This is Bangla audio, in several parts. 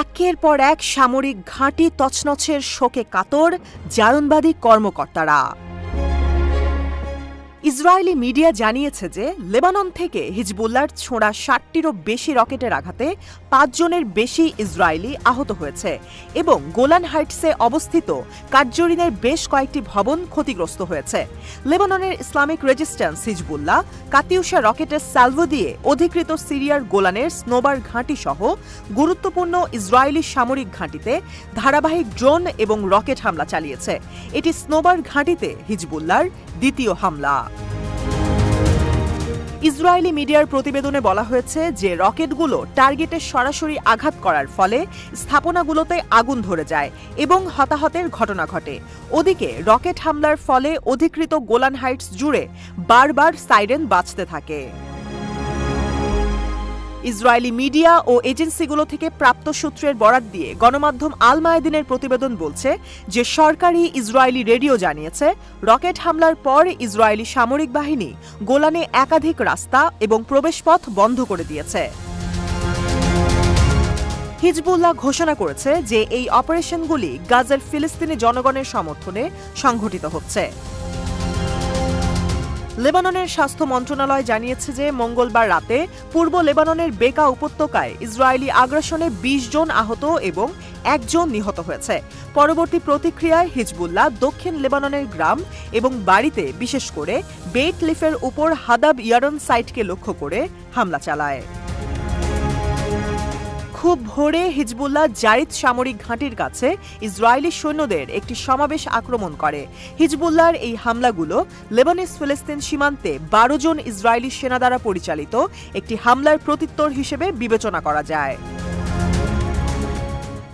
একের পর এক সামরিক ঘাঁটি তছনছের শোকে কাতর জায়নবাদী কর্মকর্তারা। ইসরায়েলি মিডিয়া জানিয়েছে যে লেবানন থেকে হিজবুল্লাহর ছোড়া ৬০টিরও বেশি রকেটের আঘাতে ৫ জনের বেশি ইসরায়েলি আহত হয়েছে এবং গোলান হাইটসে অবস্থিত কার্জরিনের বেশ কয়েকটি ভবন ক্ষতিগ্রস্ত হয়েছে। লেবাননের ইসলামিক রেজিস্ট্যান্স হিজবুল্লাহ কাতিউশা রকেটের সালভো দিয়ে অধিকৃত সিরিয়ার গোলানের স্নোবার ঘাঁটি সহ গুরুত্বপূর্ণ ইসরায়েলি সামরিক ঘাঁটিতে ধারাবাহিক ড্রোন এবং রকেট হামলা চালিয়েছে। এটি স্নোবার ঘাঁটিতে হিজবুল্লাহর দ্বিতীয় হামলা। ইসরায়েলি মিডিয়ার প্রতিবেদনে বলা হয়েছে যে রকেটগুলো টার্গেটে সরাসরি আঘাত করার ফলে স্থাপনাগুলোতে আগুন ধরে যায় এবং হতাহতের ঘটনা ঘটে। ওদিকে রকেট হামলার ফলে অধিকৃত গোলান হাইটস জুড়ে বারবার সাইরেন বাজতে থাকে। ইসরায়েলি মিডিয়া ও এজেন্সিগুলো থেকে প্রাপ্ত সূত্রের বরাত দিয়ে গণমাধ্যম আল মায়াদিনের প্রতিবেদন বলছে যে সরকারি ইসরায়েলি রেডিও জানিয়েছে রকেট হামলার পর ইসরায়েলি সামরিক বাহিনী গোলানে একাধিক রাস্তা এবং প্রবেশপথ বন্ধ করে দিয়েছে। হিজবুল্লাহ ঘোষণা করেছে যে এই অপারেশনগুলি গাজার ফিলিস্তিনি জনগণের সমর্থনে সংঘটিত হচ্ছে। লেবাননের স্বাস্থ্য মন্ত্রণালয় জানিয়েছে যে মঙ্গলবার রাতে পূর্ব লেবাননের বেকা উপত্যকায় ইসরায়েলি আগ্রাসনে ২০ জন আহত এবং ১ জন নিহত হয়েছে। পরবর্তী প্রতিক্রিয়ায় হিজবুল্লাহ দক্ষিণ লেবাননের গ্রাম এবং বাড়িতে বিশেষ করে বেইট লিফের উপর হাদাব ইয়ারন সাইটকে লক্ষ্য করে হামলা চালায়। খুব ভোরে হিজবুল্লাহ জারিদ সামরিক ঘাঁটির কাছে ইসরায়েলি সৈন্যদের একটি সমাবেশ আক্রমণ করে। হিজবুল্লাহর এই হামলাগুলো লেবানিজ ফিলিস্তিন সীমান্তে ১২ জন ইসরায়েলি সেনা দ্বারা পরিচালিত একটি হামলার প্রত্যুত্তর হিসেবে বিবেচনা করা যায়।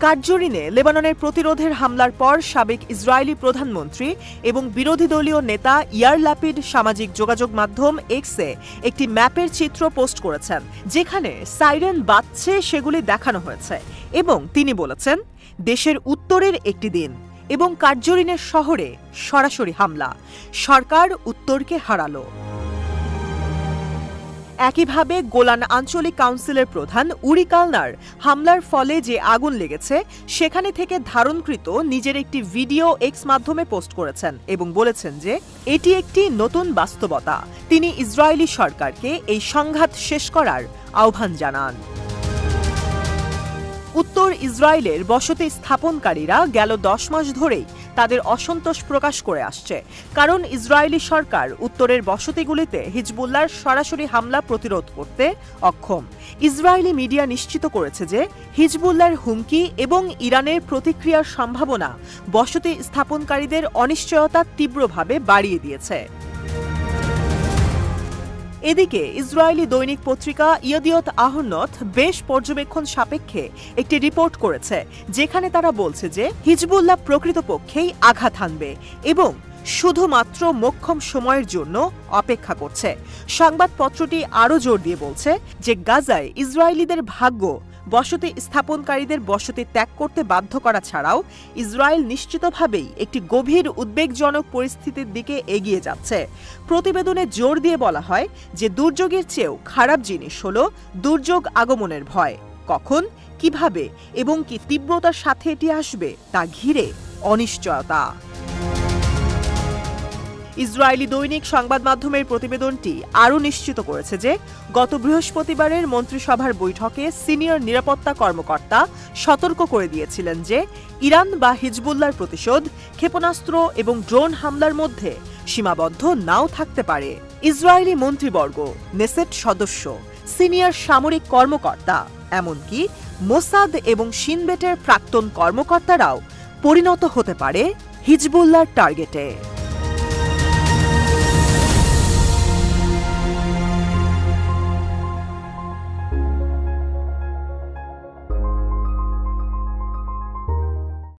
কার্জরিনে লেবাননের প্রতিরোধের হামলার পর সাবেক ইসরায়েলি প্রধানমন্ত্রী এবং বিরোধী দলীয় নেতা ইয়ার ল্যাপিড সামাজিক যোগাযোগ মাধ্যম এক্সে একটি ম্যাপের চিত্র পোস্ট করেছেন যেখানে সাইরেন বাজছে সেগুলি দেখানো হয়েছে এবং তিনি বলেছেন দেশের উত্তরের একটি দিন এবং কার্জরিনের শহরে সরাসরি হামলা, সরকার উত্তরকে হারালো। একইভাবে গোলান আঞ্চলিক কাউন্সিলের প্রধান উরি কালনার হামলার ফলে যে আগুন লেগেছে সেখানে থেকে ধারণকৃত নিজের একটি ভিডিও এক্স মাধ্যমে পোস্ট করেছেন এবং বলেছেন যে এটি একটি নতুন বাস্তবতা। তিনি ইসরায়েলি সরকারকে এই সংঘাত শেষ করার আহ্বান জানান। উত্তর ইসরায়েলের বসতি স্থাপনকারীরা গেল ১০ মাস ধরেই তাদের অসন্তোষ প্রকাশ করে আসছে, কারণ ইসরায়েলি সরকার উত্তরের বসতিগুলিতে হিজবুল্লাহর সরাসরি হামলা প্রতিরোধ করতে অক্ষম। ইসরায়েলি মিডিয়া নিশ্চিত করেছে যে হিজবুল্লাহর হুমকি এবং ইরানের প্রতিক্রিয়ার সম্ভাবনা বসতি স্থাপনকারীদের অনিশ্চয়তা তীব্রভাবে বাড়িয়ে দিয়েছে। এদিকে ইসরায়েলি দৈনিক পত্রিকা ইয়েদিওত আহরনোত বেশ পর্যবেক্ষণ সাপেক্ষে একটি রিপোর্ট করেছে যেখানে তারা বলছে যে হিজবুল্লাহ প্রকৃতপক্ষেই আঘাত হানবে এবং শুধুমাত্র মোক্ষম সময়ের জন্য অপেক্ষা করছে। সংবাদপত্রটি আরও জোর দিয়ে বলছে যে গাজায় ইসরায়েলিদের ভাগ্য বসতি স্থাপনকারীদের বসতি ত্যাগ করতে বাধ্য করা ছাড়াও ইসরায়েল নিশ্চিতভাবেই একটি গভীর উদ্বেগজনক পরিস্থিতির দিকে এগিয়ে যাচ্ছে। প্রতিবেদনে জোর দিয়ে বলা হয় যে দুর্যোগের চেয়েও খারাপ জিনিস হল দুর্যোগ আগমনের ভয়। কখন, কিভাবে এবং কি তীব্রতার সাথে এটি আসবে তা ঘিরে অনিশ্চয়তা। ইসরায়েলি দৈনিক সংবাদ মাধ্যমের প্রতিবেদনটি আরও নিশ্চিত করেছে যে গত বৃহস্পতিবারের মন্ত্রিসভার বৈঠকে সিনিয়র নিরাপত্তা কর্মকর্তা সতর্ক করে দিয়েছিলেন যে ইরান বা হিজবুল্লাহর প্রতিশোধ ক্ষেপণাস্ত্র এবং ড্রোন হামলার মধ্যে সীমাবদ্ধ নাও থাকতে পারে। ইসরায়েলি মন্ত্রীবর্গ, নেসেট সদস্য, সিনিয়র সামরিক কর্মকর্তা, এমনকি মোসাদ এবং শিনবেটের প্রাক্তন কর্মকর্তারাও পরিণত হতে পারে হিজবুল্লাহর টার্গেটে।